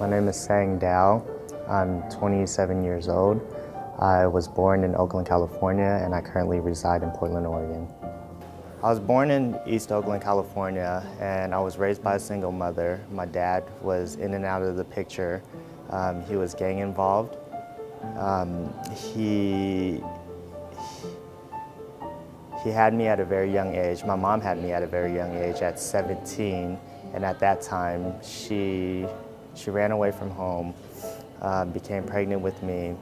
My name is Sang Dao. I'm 27 years old. I was born in Oakland, California, and I currently reside in Portland, Oregon. I was born in East Oakland, California, and I was raised by a single mother. My dad was in and out of the picture. He was gang involved. He had me at a very young age. My mom had me at a very young age at 17, and at that time, she ran away from home, became pregnant with me,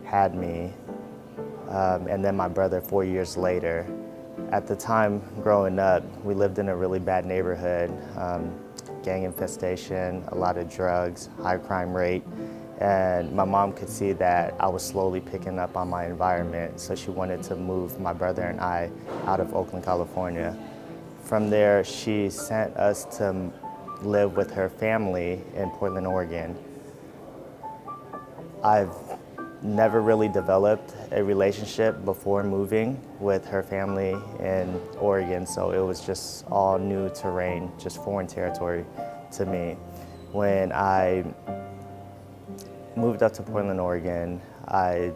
had me, and then my brother 4 years later. At the time, growing up, we lived in a really bad neighborhood, gang infestation, a lot of drugs, high crime rate, and my mom could see that I was slowly picking up on my environment, so she wanted to move my brother and I out of Oakland, California. From there, she sent us to live with her family in Portland, Oregon. I've never really developed a relationship before moving with her family in Oregon, so it was just all new terrain, just foreign territory to me. When I moved up to Portland, Oregon, I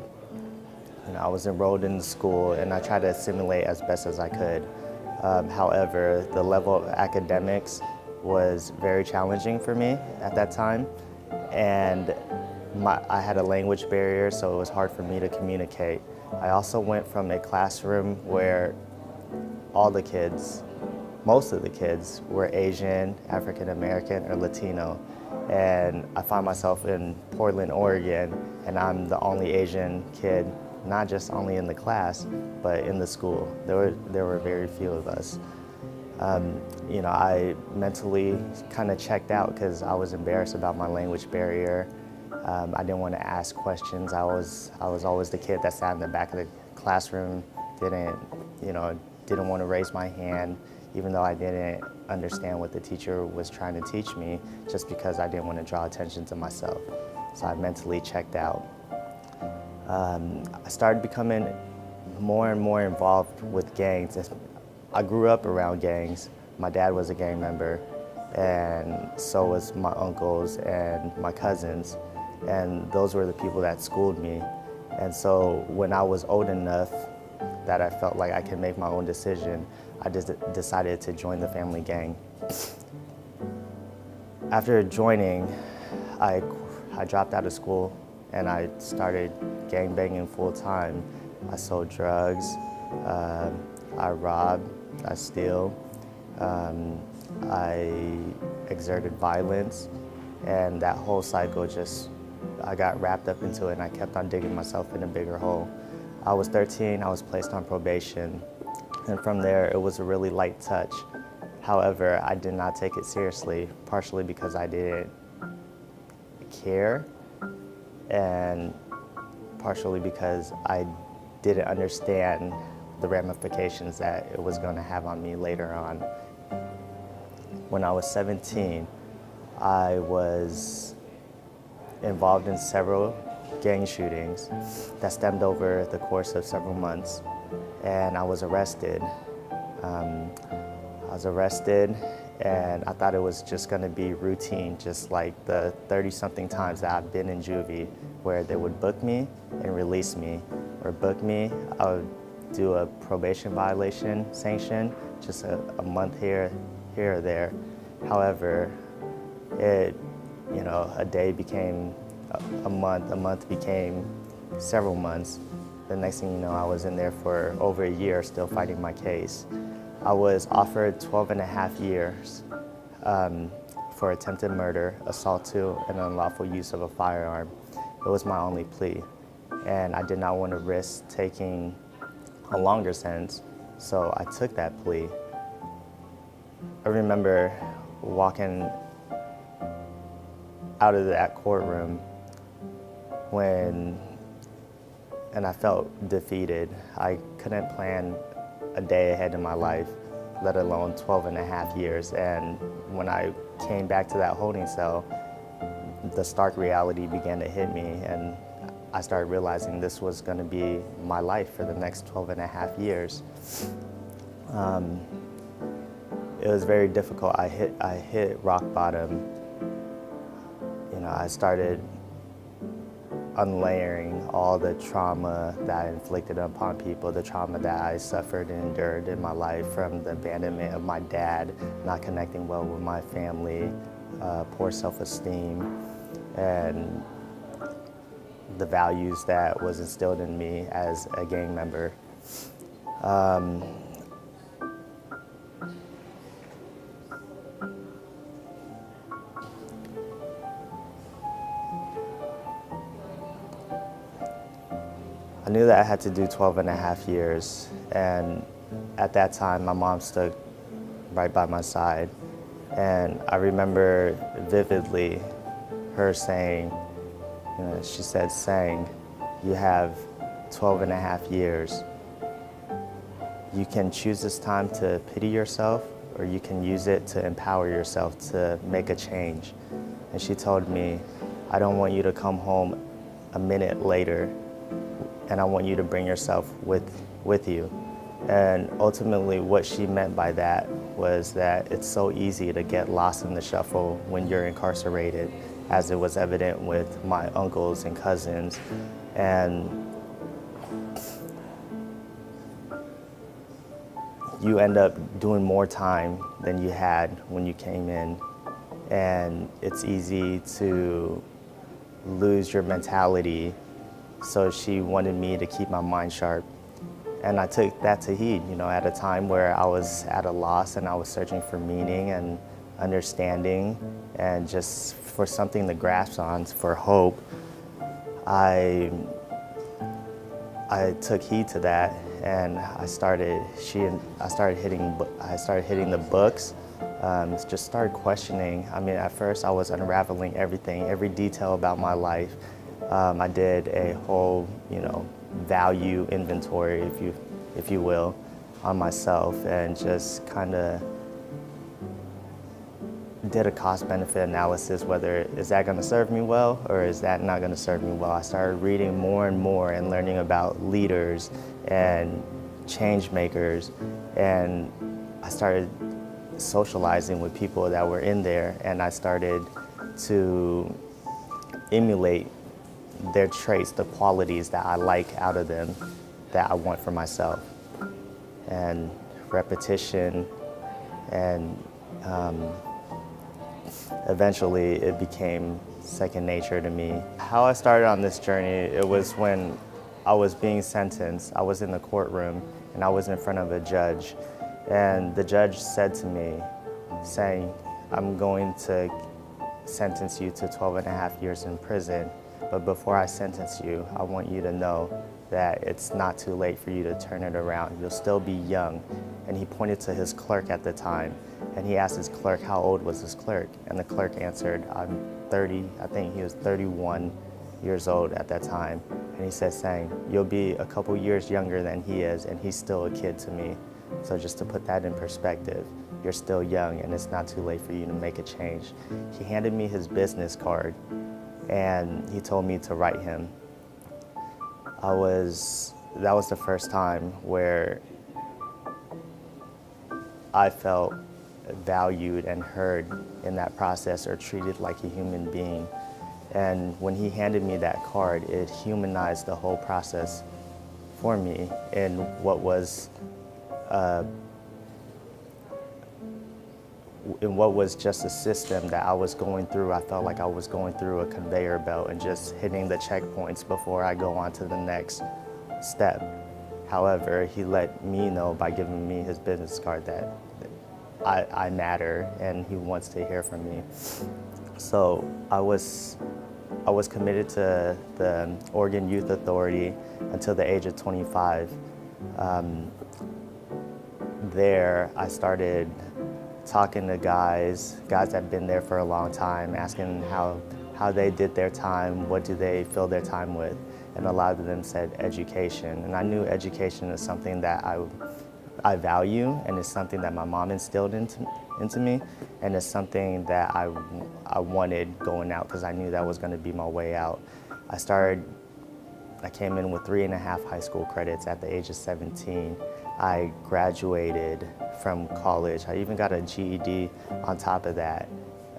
was enrolled in the school and I tried to assimilate as best as I could. However, the level of academics was very challenging for me at that time, and I had a language barrier, so it was hard for me to communicate. I also went from a classroom where all the kids, most of the kids, were Asian, African American, or Latino, and I find myself in Portland, Oregon, and I'm the only Asian kid, not just only in the class, but in the school. There were very few of us. I mentally kind of checked out because I was embarrassed about my language barrier. I didn't want to ask questions. I was always the kid that sat in the back of the classroom, didn't want to raise my hand, even though I didn't understand what the teacher was trying to teach me, just because I didn't want to draw attention to myself. So I mentally checked out. I started becoming more and more involved with gangs. I grew up around gangs. My dad was a gang member, and so was my uncles and my cousins, and those were the people that schooled me. And so when I was old enough that I felt like I could make my own decision, I just decided to join the family gang. After joining, I dropped out of school and I started gang banging full time. I sold drugs, I robbed, I steal, I exerted violence, and that whole cycle I got wrapped up into it and I kept on digging myself in a bigger hole. I was 13, I was placed on probation, and from there it was a really light touch. However, I did not take it seriously, partially because I didn't care, and partially because I didn't understand the ramifications that it was going to have on me later on. When I was 17, I was involved in several gang shootings that stemmed over the course of several months, and I was arrested. And I thought it was just going to be routine, just like the 30-something times that I've been in juvie, where they would book me and release me, or book me, I would do a probation violation sanction, just a month here or there. However, a day became a month became several months. The next thing you know, I was in there for over a year still fighting my case. I was offered 12 and a half years for attempted murder, assault to, and unlawful use of a firearm. It was my only plea, and I did not want to risk taking a longer sentence, so I took that plea. I remember walking out of that courtroom and I felt defeated. I couldn't plan a day ahead in my life, let alone 12 and a half years. And when I came back to that holding cell, the stark reality began to hit me, and I started realizing this was going to be my life for the next 12 and a half years. It was very difficult. I hit rock bottom. I started unlayering all the trauma that I inflicted upon people, the trauma that I suffered and endured in my life, from the abandonment of my dad, not connecting well with my family, poor self-esteem, and the values that was instilled in me as a gang member. I knew that I had to do 12 and a half years, and at that time my mom stood right by my side, and I remember vividly her saying, she said, "Sang, you have 12 and a half years. You can choose this time to pity yourself, or you can use it to empower yourself to make a change." And she told me, "I don't want you to come home a minute later, and I want you to bring yourself with you." And ultimately what she meant by that was that it's so easy to get lost in the shuffle when you're incarcerated, as it was evident with my uncles and cousins. And you end up doing more time than you had when you came in. And it's easy to lose your mentality. So she wanted me to keep my mind sharp. And I took that to heed, at a time where I was at a loss and I was searching for meaning and understanding and just for something to grasp on, for hope. I took heed to that, and I started hitting the books. Just started questioning. At first I was unraveling everything, every detail about my life. I did a whole, value inventory, if you will, on myself, and just kind of did a cost-benefit analysis, whether is that going to serve me well or is that not going to serve me well. I started reading more and more and learning about leaders and change makers, and I started socializing with people that were in there, and I started to emulate their traits, the qualities that I like out of them, that I want for myself. And repetition, and eventually it became second nature to me. How I started on this journey, it was when I was being sentenced. I was in the courtroom and I was in front of a judge, and the judge said to me, saying, "I'm going to sentence you to 12 and a half years in prison. But before I sentence you, I want you to know that it's not too late for you to turn it around. You'll still be young." And he pointed to his clerk at the time, and he asked his clerk how old was his clerk, and the clerk answered, "I'm 30, I think he was 31 years old at that time." And he said, "Sang, you'll be a couple years younger than he is, and he's still a kid to me. So just to put that in perspective, you're still young, and it's not too late for you to make a change." He handed me his business card, and he told me to write him. That was the first time where I felt valued and heard in that process, or treated like a human being. And when he handed me that card, it humanized the whole process for me in what was just a system that I was going through. I felt like I was going through a conveyor belt and just hitting the checkpoints before I go on to the next step. However, he let me know by giving me his business card that I matter and he wants to hear from me. So I was committed to the Oregon Youth Authority until the age of 25. There, I started talking to guys that had been there for a long time, asking how they did their time, what do they fill their time with, and a lot of them said education. And I knew education is something that I value, and it's something that my mom instilled into me, and it's something that I wanted going out, because I knew that was going to be my way out. I came in with 3.5 high school credits at the age of 17. I graduated from college. I even got a GED on top of that.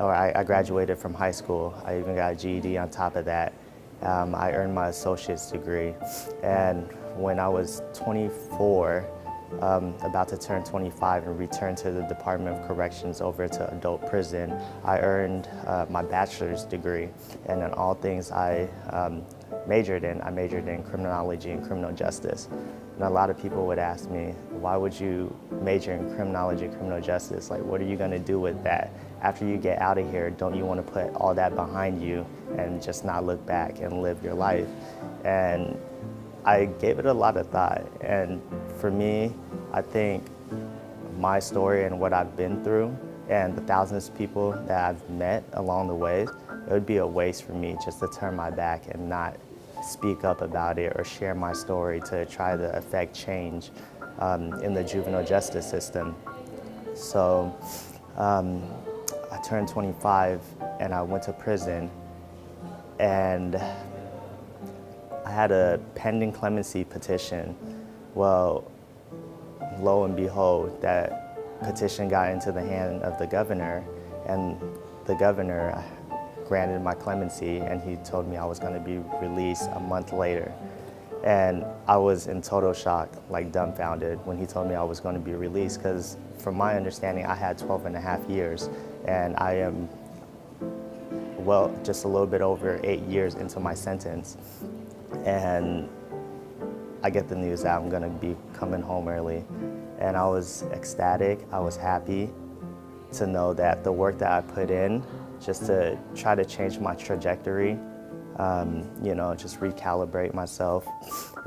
I graduated from high school. I even got a GED on top of that. I earned my associate's degree. And when I was 24, about to turn 25 and return to the Department of Corrections over to adult prison, I earned my bachelor's degree. And in all things I majored in criminology and criminal justice. And a lot of people would ask me, why would you major in criminology and criminal justice? Like, what are you going to do with that? After you get out of here, don't you want to put all that behind you and just not look back and live your life? And I gave it a lot of thought. And for me, I think my story and what I've been through and the thousands of people that I've met along the way, it would be a waste for me just to turn my back and not speak up about it or share my story to try to affect change in the juvenile justice system. So I turned 25 and I went to prison, and I had a pending clemency petition. Well, lo and behold, that petition got into the hand of the governor, and the governor granted my clemency, and he told me I was going to be released a month later. And I was in total shock, like dumbfounded, when he told me I was going to be released, because from my understanding, I had 12 and a half years, and I am, well, just a little bit over 8 years into my sentence. And I get the news that I'm going to be coming home early. And I was ecstatic, I was happy to know that the work that I put in just to try to change my trajectory, just recalibrate myself,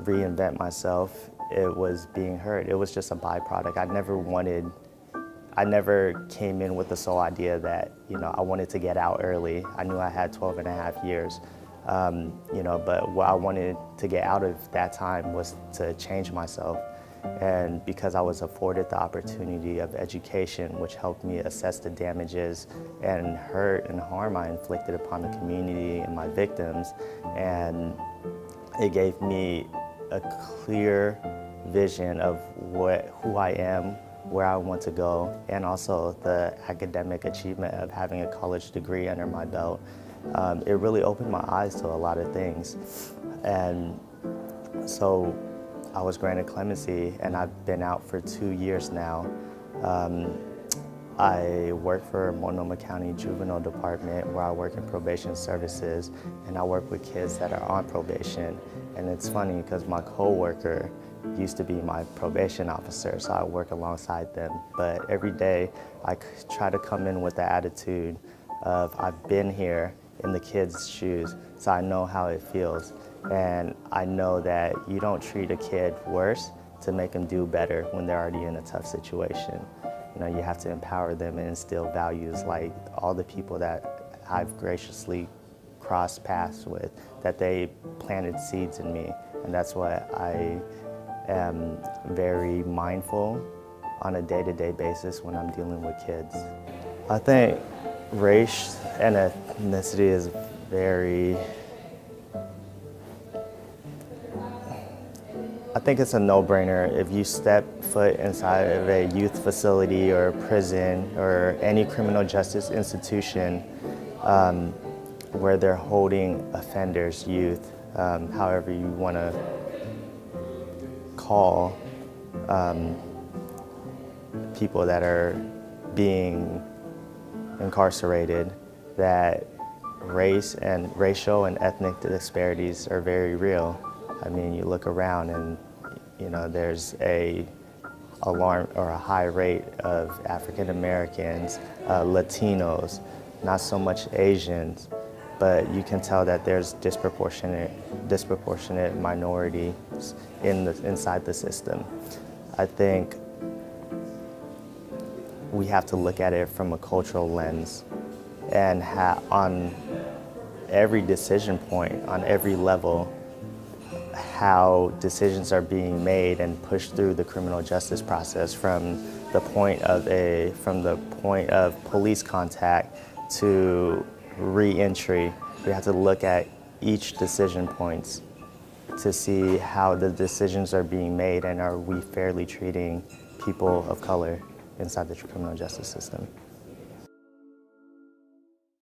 reinvent myself, it was being heard. It was just a byproduct. I never came in with the sole idea that, I wanted to get out early. I knew I had 12 and a half years, but what I wanted to get out of that time was to change myself. And because I was afforded the opportunity of education, which helped me assess the damages and hurt and harm I inflicted upon the community and my victims, and it gave me a clear vision of who I am, where I want to go, and also the academic achievement of having a college degree under my belt. It really opened my eyes to a lot of things. And so I was granted clemency, and I've been out for 2 years now. I work for Multnomah County Juvenile Department, where I work in probation services, and I work with kids that are on probation. And it's funny because my coworker used to be my probation officer, so I work alongside them. But every day I try to come in with the attitude of I've been here in the kids' shoes, so I know how it feels. And I know that you don't treat a kid worse to make them do better when they're already in a tough situation. You have to empower them and instill values like all the people that I've graciously crossed paths with, that they planted seeds in me. And that's what I am very mindful on a day-to-day basis when I'm dealing with kids. I think race and ethnicity is I think it's a no-brainer. If you step foot inside of a youth facility or a prison or any criminal justice institution where they're holding offenders, youth, however you want to call people that are being incarcerated, that racial and ethnic disparities are very real. I mean, you look around and, there's a high rate of African Americans, Latinos, not so much Asians, but you can tell that there's disproportionate minorities inside the system. I think we have to look at it from a cultural lens, and on every decision point, on every level, how decisions are being made and pushed through the criminal justice process, from the point of police contact to re-entry. We have to look at each decision points to see how the decisions are being made, and are we fairly treating people of color inside the criminal justice system.